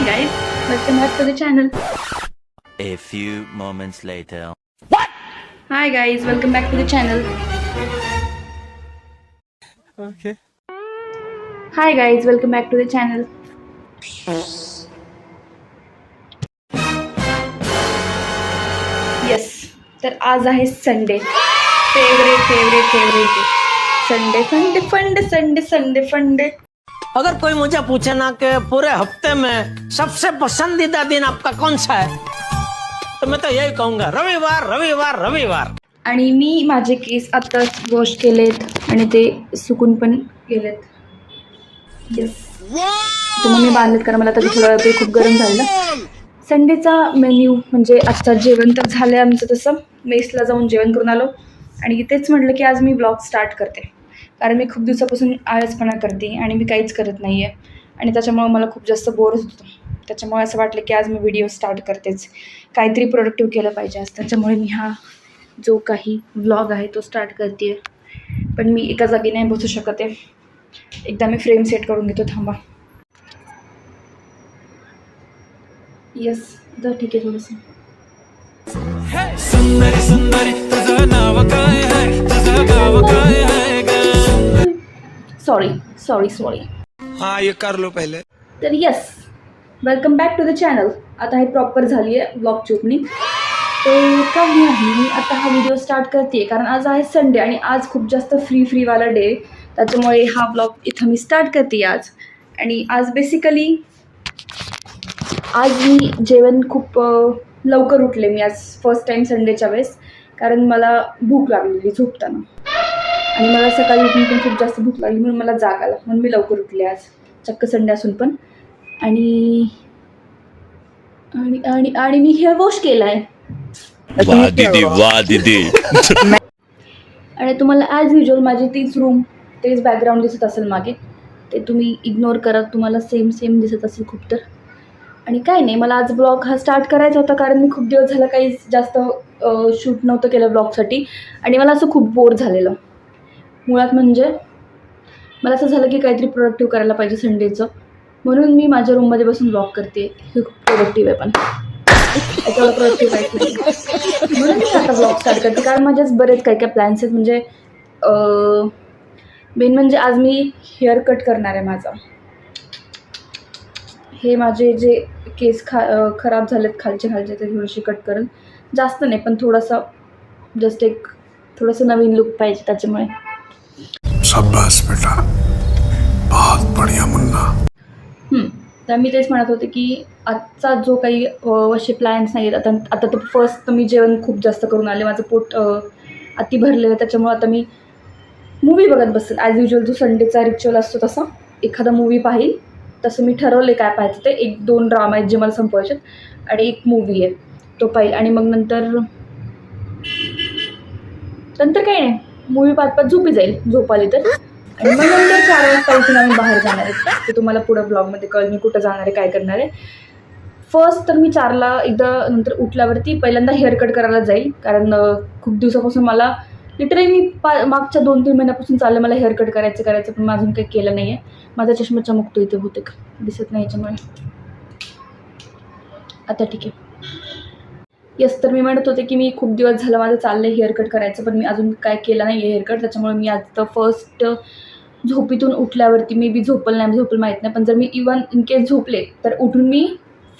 guys, welcome back to the channel. A few moments later. Hi guys, welcome back to the channel. Okay. Hi guys, welcome back to the channel. Yes, तर आज आहे Sunday. Favourite Sunday फंडे. अगर कोई मुझे पूछे ना कि पूरे हफ्ते में सबसे पसंदीदा दिन आपका कौन सा है, तो मैं तो यही कहूँगा रविवार. आणि मी माझे केस आताच वॉश केलेत आणि ते सुकून पण गेलेत. येस, तर मग मी बांधलेत कारण मला त्याचं थोडा वेळ खूप गरम झालं. संडेचा मेन्यू म्हणजे आजचं जेवण तर झालं आमचं, तसं मेसला जाऊन जेवण करून आलो आणि तेच म्हटलं की आज मी ब्लॉग स्टार्ट करते कारण मी खूप दिवसापासून आळसपणा करते आणि मी काहीच करत नाही आहे आणि त्याच्यामुळे मला खूप जास्त बोर होत होतं. त्याच्यामुळे असं वाटलं की आज मी व्हिडिओ स्टार्ट करतेच, काहीतरी प्रोडक्टिव्ह केलं पाहिजे आज. त्याच्यामुळे मी हा जो काही व्लॉग आहे तो स्टार्ट करते आहे. पण मी एका जागी नाही बसू शकत आहे, एकदा मी फ्रेम सेट करून घेतो. थांबा. येस, तर ठीक आहे. थोडंसं सुंदरी तुझं नाव काय आहे, तुझं गाव काय आहे ग? सॉरी. हाँ ये कर लो पहले. तर yes, welcome back to the channel. आता हे प्रॉपर झाली आहे ब्लॉगची ओपनिंग. तर काही नाही, मी आता हा व्हिडिओ स्टार्ट करते कारण आज आहे संडे आणि आज खूप जास्त फ्रीवाला डे. त्याच्यामुळे हा ब्लॉग इथं मी स्टार्ट करते आज. आणि आज बेसिकली आज मी जेवण खूप लवकर उठले. मी आज फर्स्ट टाईम संडेच्या वेळेस, कारण मला भूक लागलेली झोपताना आणि मला सकाळी उठून पण खूप जास्त भूक लागली म्हणून मला जाग आला, म्हणून मी लवकर उठले आज, चक्क संडे असून पण. आणि आणि आणि मी हेअर वॉश केला आहे. वाह दीदी. आणि तुम्हाला ॲज युजल माझी तीच रूम, तेच बॅकग्राऊंड दिसत असेल मागे, ते तुम्ही इग्नोर करा, तुम्हाला सेम दिसत असेल खूप. तर आणि काय नाही, मला आज ब्लॉग हा स्टार्ट करायचा होता कारण मी खूप दिवस झालं काही जास्त शूट नव्हतं केलं ब्लॉगसाठी आणि मला असं खूप बोर झालेलं. मुळात म्हणजे मला असं झालं की काहीतरी प्रोडक्टिव्ह करायला पाहिजे संडेचं, म्हणून मी माझ्या रूममध्ये बसून ब्लॉग करते. हे खूप प्रोडक्टिव्ह आहे, पण त्याच्यावर प्रोडक्टिव्ह काहीच नाही, म्हणून मी आता ब्लॉग स्टार्ट करते. कारण माझेच बरेच काही प्लॅन्स आहेत. म्हणजे मेन म्हणजे आज मी हेअर कट करणार आहे माझा. हे माझे जे केस खराब झालेत खालचे ते थोडेसे कट करेल, जास्त नाही पण थोडासा, जस्ट एक थोडंसं नवीन लुक पाहिजे त्याच्यामुळे. शाबाश बेटा, बहुत बढ़िया मुन्ना. तर मी तेच म्हणत होते की आजचा जो काही असे प्लॅन्स नाही आहेत. आता तर फर्स्ट मी जेवण खूप जास्त करून आले, माझं पोट अति भरलेलं, त्याच्यामुळे आता मी मूवी बघत बसेल ॲज युजल. जो संडेचा रिच्युअल असतो तसा एखादा मूवी पाहील. तसं मी ठरवले काय पाहायचं ते. 1-2 ड्रामा आहेत जे मला संपवायचे आणि एक मूवी आहे तो पाहिल. आणि मग नंतर काही नाही, मूवी पाहत झोपी जाईल, झोप आली तर. आणि मग नंतर 4 वाजता उठून आम्ही बाहेर जाणार आहे. ते तुम्हाला पुढं ब्लॉगमध्ये कळेल मी कुठं जाणार आहे, काय करणार आहे. फर्स्ट तर मी 4ला एकदा नंतर उठल्यावरती पहिल्यांदा हेअर कट करायला जाईल, कारण खूप दिवसापासून मला लिटरली मी मागच्या 2-3 महिन्यापासून चाललं मला हेअर कट करायचं, पण माझून काही केलं नाही आहे. माझा चष्मा चमकतो इथे, बहुतेक दिसत नाही याच्यामुळे. आता ठीक आहे. येस, तर मी म्हणत होते की मी खूप दिवस झालं माझं चाललं आहे हेअर कट करायचं, पण मी अजून काय केलं नाही आहे हेअर कट. त्याच्यामुळे मी आज तर फर्स्ट झोपेतून उठल्यावरती मे बी झोपल माहीत नाही, पण जर मी इवन इन केस झोपले तर उठून मी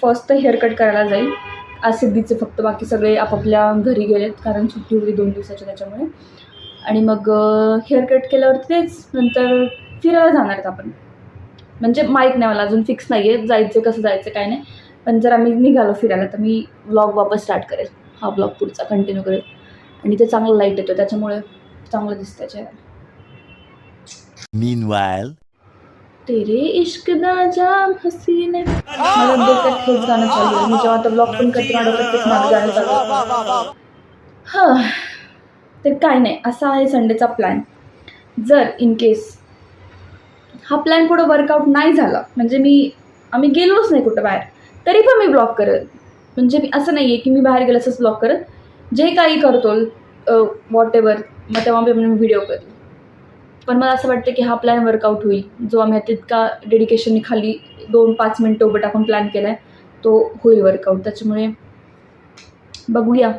फर्स्ट हेअर कट करायला जाईल. आज सिद्धीचे फक्त, बाकी सगळे आपापल्या घरी गेलेत कारण सुट्टी होती 2 दिवसाची त्याच्यामुळे. आणि मग हेअर कट केल्यावरती तेच नंतर फिरायला जाणार आहेत आपण. म्हणजे माहीत नाही, मला अजून फिक्स नाही आहे जायचं कसं जायचं काय नाही, पण जर आम्ही निघालो फिरायला तर मी व्लॉग वापस स्टार्ट करेल. हा ब्लॉग पुढचा कंटिन्यू करेल. आणि ते चांगलं लाईट येतो त्याच्यामुळे चांगलं दिसतं चेहरा. Meanwhile. तेरे इश्क दा जाम हसीने, मला डोक्यात हेच गाणं चालू आहे. मी जेव्हा आता ब्लॉग पण करते माझ्या डोक्यात तेच माझं गाणं चालू आहे. हां, तर काय नाही, असा आहे संडेचा प्लॅन. जर इन केस हा प्लॅन पुढं वर्कआउट नाही झाला, म्हणजे आम्ही गेलोच नाही कुठं बाहेर, तरी पण मी ब्लॉग करेल. म्हणजे मी असं नाही आहे की मी बाहेर गेलं असंच ब्लॉग करत, जे काही करतो वॉट एव्हर, मग तेव्हा मी व्हिडिओ करेल. पण मला असं वाटतं की हा प्लॅन वर्कआउट होईल, जो आम्ही आता इतका डेडिकेशनने खाली 2-5 मिनटं उभं टाकून प्लॅन केला आहे, तो होईल वर्कआउट. त्याच्यामुळे बघूया.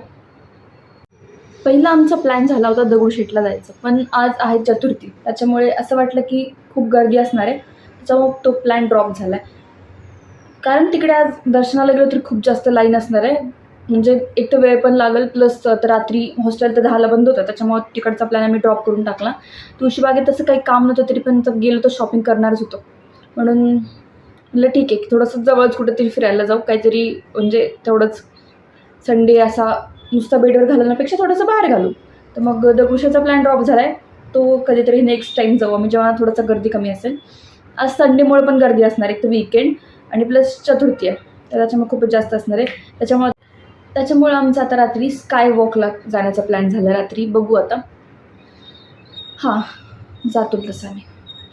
पहिला आमचा प्लॅन झाला होता दगडूशेठला जायचं, पण आज आहे चतुर्थी, त्याच्यामुळे असं वाटलं की खूप गर्दी असणार आहे, त्याच्यामुळे तो प्लॅन ड्रॉप झाला आहे. कारण तिकडे आज दर्शनाला गेलो तर खूप जास्त लाईन असणार आहे, म्हणजे एक तर वेळ पण लागेल, प्लस तर रात्री हॉस्टेल तर 10ला बंद होतं, त्याच्यामुळे तिकडचा प्लॅन आम्ही ड्रॉप करून टाकला. तुळशीबागेत तसं काही काम नव्हतं, तरी पण गेलो तर शॉपिंग करणारच होतो, म्हणून म्हटलं ठीक आहे थोडंसं जवळच कुठंतरी फिरायला जाऊ, काहीतरी म्हणजे तेवढंच संडे असा नुसता बेडवर घालण्यापेक्षा थोडंसं बाहेर घालू. तर मग दगडूशेठचा प्लॅन ड्रॉप झाला आहे, तो कधीतरी नेक्स्ट टाईम जाऊ आम्ही, जेव्हा थोडंसं गर्दी कमी असेल. आज संडेमुळे पण गर्दी असणार, एक तर वीकेंड आणि प्लस चतुर्थी आहे, तर त्याच्यामुळे खूपच जास्त असणार आहे. त्याच्यामुळे आमचा आता रात्री स्काय वॉकला जाण्याचा प्लॅन झाला रात्री. बघू आता. हां, जातो तसं आम्ही.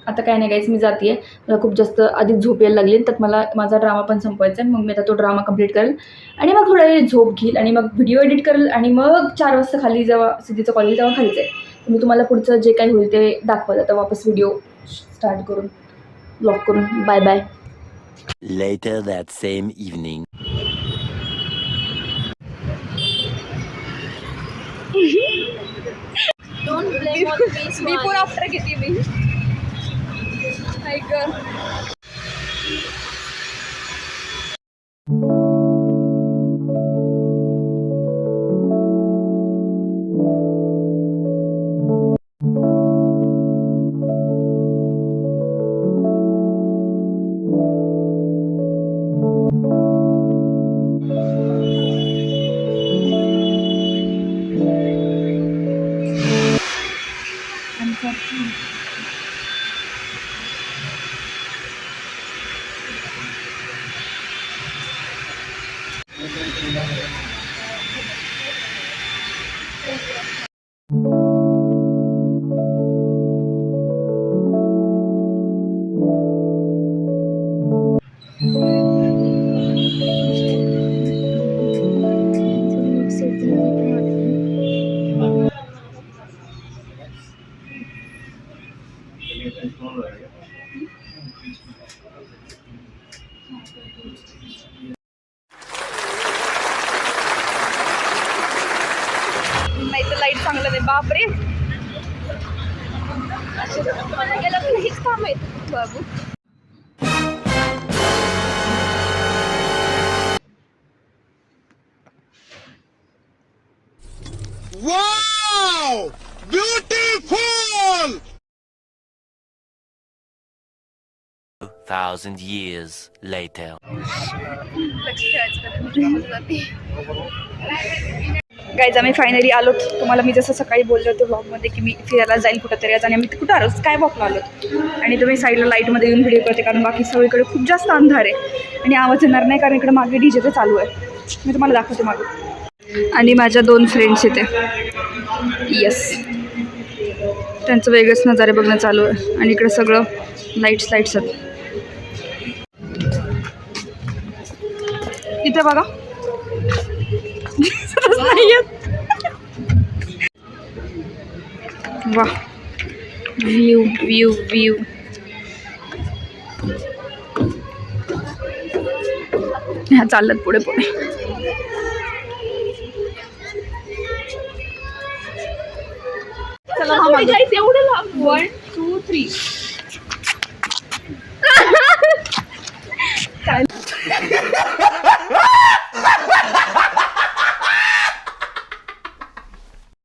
आता काय नाही गाईज, मी जाते आहे. मला खूप जास्त आधीच झोप यायला लागली, तर मला माझा ड्रामा पण संपवायचा आहे. मग मी आता तो ड्रामा कंप्लीट करेल आणि मग थोडा वेळ झोप घेईल आणि मग व्हिडिओ एडिट करेल आणि मग 4 वाजता खाली जेव्हा सिद्धीचं कॉलेज तेव्हा खाली जाईल. तर मी तुम्हाला पुढचं जे काही होईल ते दाखवलं. आता वापस व्हिडिओ स्टार्ट करून ब्लॉग करून. Bye bye. Later that same evening. Before after किती मी ऐक. नाही तर लाईट चांगलं नाही. बापरे, मला गेलं तर हेच काम आहे बाबू. Wow! Beautiful! 1,000 years later. Guys, आम्ही फायनली आलो. तुम्हाला मी जसं सकाळी बोलले होते ब्लॉगमध्ये की मी फिरायला जाईल कुठंतरी आज, आणि आम्ही कुठं आलो स्काय वॉकला आलो. आणि तुम्ही साईडला लाईटमध्ये येऊन व्हिडिओ करते, कारण बाकी सगळीकडे खूप जास्त अंधार आहे आणि आवाज येणार नाही, कारण इकडे मागे डीजे तर चालू आहे. मी तुम्हाला दाखवते मागे. आणि माझ्या 2 फ्रेंड्स इथे, येस, त्यांचं वेगळंच नजारे बघणं चालू आहे. आणि इकडे सगळं लाईट्स आहेत. इथे बघा वा, व्ह्यू. ह्या चालत पुढे. चला एवढं लांब. 1 2 3.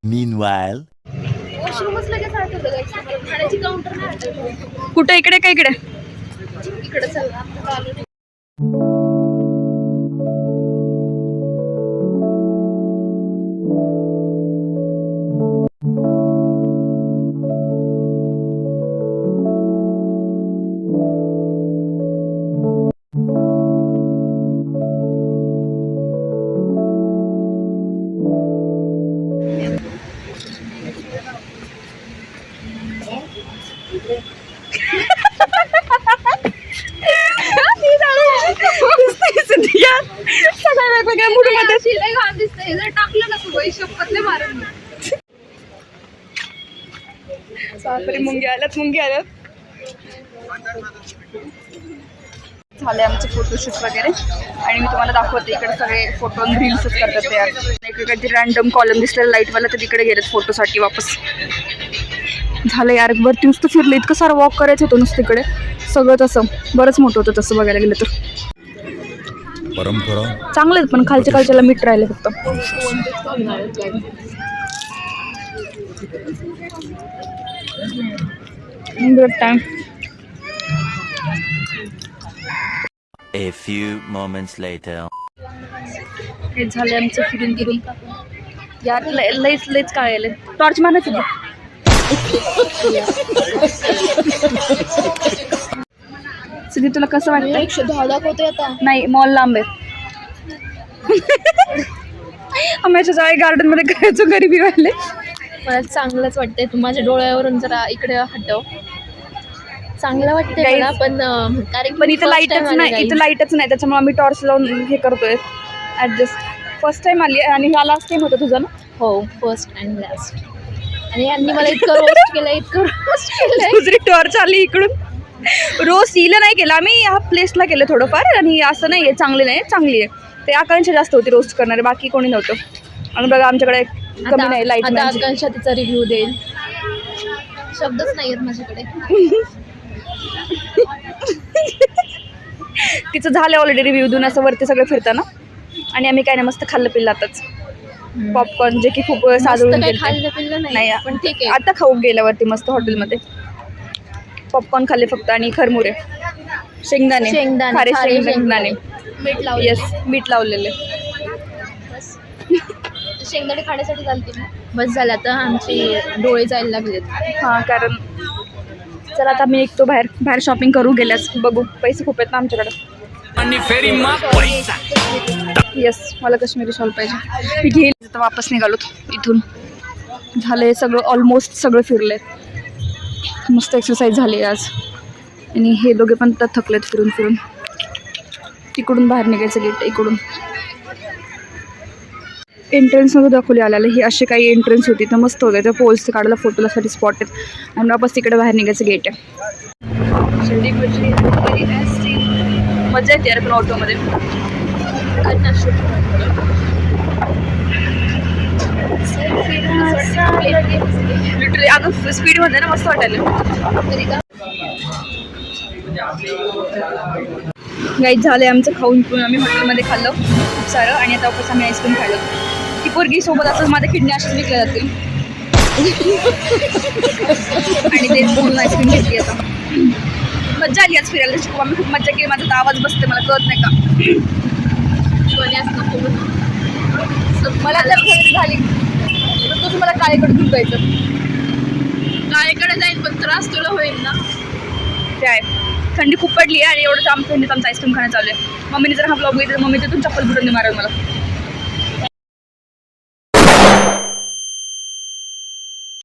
Meanwhile. कुठे? इकडे का इकडे? मुंग्या आल्यात. झाले आमचे फोटोशूट वगैरे आणि मी तुम्हाला दाखवते इकडे सगळे फोटो रील्सच करतात ते यार. इकडे काहीतरी रॅन्डम कॉलम दिसलेला लाईटवाला तर तिकडे गेलेत फोटोसाठी वापस. झालं यार वरती नुसतं फिरलं इतकं सारं वॉक करायचं होतं नुसतं इकडे सगळं तसं बरंच मोठं होतं तसं बघायला गेलं तर. परंपरा चांगलं आहेत पण खालच्याला मीठ राहिले फक्त. Good time. A few moments later. हे झाले आमचं फिरून फिरून यार लईच काय आले. टॉर्च मारायचं तुला. सिद्धी तुला कसं वाटतं? 110 दाखवते आता. नाही मॉल लांब आहे. आम्ही जाळे गार्डन मध्ये करायचो गरीबी वाले. मला चांगलंच वाटतंय. तू माझ्या डोळ्यावरून जरा इकडे हटव. चांगलं वाटतंय Guys, मला पण कारण पण इथं लाईटच नाही त्याच्यामुळे आम्ही टॉर्च लावून हे करतोय ऍडजस्ट. फर्स्ट टाइम आली आणि हा लास्ट टाइम होता तुझा ना? हो फर्स्ट अँड लास्ट. आणि यांनी मला इतकं रोस्ट केलंय. दुसरी टॉर्च आली इकडून. रोज हिला नाही केलं आम्ही ह्या प्लेसला केलं थोडंफार आणि असं नाही आहे चांगली नाही चांगली आहे. ते आकांक्षा जास्त होती रोस्ट करणारे बाकी कोणी नव्हतं. आणि बघा आमच्याकडे कमी नाही लाईट. आता आकांक्षा तिचा रिव्ह्यू देईल. शब्दच नाही आहेत माझ्याकडे. तिचं झालं ऑलरेडी रिव्ह्यू देऊन असं वरती सगळं फिरताना. आणि आम्ही काय नाही मस्त खाल्लं पिल्लं आताच पॉपकॉर्न जे की खूप साजून काही खाल्लं पिल्लं नाही पण ठीक आहे. आता खाऊन गेल्यावरती मस्त हॉटेलमध्ये पॉपकॉर्न खाल्ले फक्त आणि खरमुरे शेंगदाणे खारे शेंगदाणे मीठ लावले. येस मीठ लावलेले. शेंगदाणे खाण्यासाठी चालते. बस झालं आता आमचे डोळे जायला लागलेत. हां कारण चला आता मी निघतो बाहेर शॉपिंग करू गेल्यास बघू पैसे खूप आहेत ना आमच्याकडे. आणि फेरी माग पैसा. येस मला काश्मीरी शॉल पाहिजे. मी घेईल तर वापस निघालोत इथून. झालं सगळं ऑलमोस्ट सगळं फिरले. मस्त एक्सरसाइज झाली आज. आणि हे दोघे पण तर थकलेत फिरून फिरून. तिकडून बाहेर निघायचं गेट इकडून. एंट्रन्समध्ये दाखवली आलेलं ही अशी काही एंट्रन्स होती तर मस्त होते. त्या पोल्स काढायला फोटोसाठी स्पॉट आहेत आणि वापस तिकडे बाहेर निघायचं गेट आहे. मजा येते यार पण ऑटोमध्ये. लिटरली अगं स्पीडमध्ये ना मस्त वाटायला. गाईज झालं आमचं खाऊन पिऊन आम्ही हॉटेलमध्ये खाल्लं खूप सारं आणि आता वापस आम्ही आईस्क्रीम खाल्लं. ती पोरगी सोबत असंच माझ्या किडनी अशाच विकल्या जातील. आणि ते बोलून आईस्क्रीम घेतली आता. मजा आली आज फिरायला. त्याची आम्ही खूप मजा केली. माझा तर आवाज बसते मला कळत नाही का. मला तर खरेदी झाली तर तुझं मला काळेकडे घेऊन जायचं. काळेकडे जाईल पण त्रास तुला होईल ना. ते आहे थंडी खूप पडली आहे आणि एवढं आमच्या थंडीत आमचं आईस्क्रीम खाणं चालू आहे. मम्मीने जर हा ब्लॉग घेतला तर मम्मी तिथून चप्पल बुडून मारेल मला.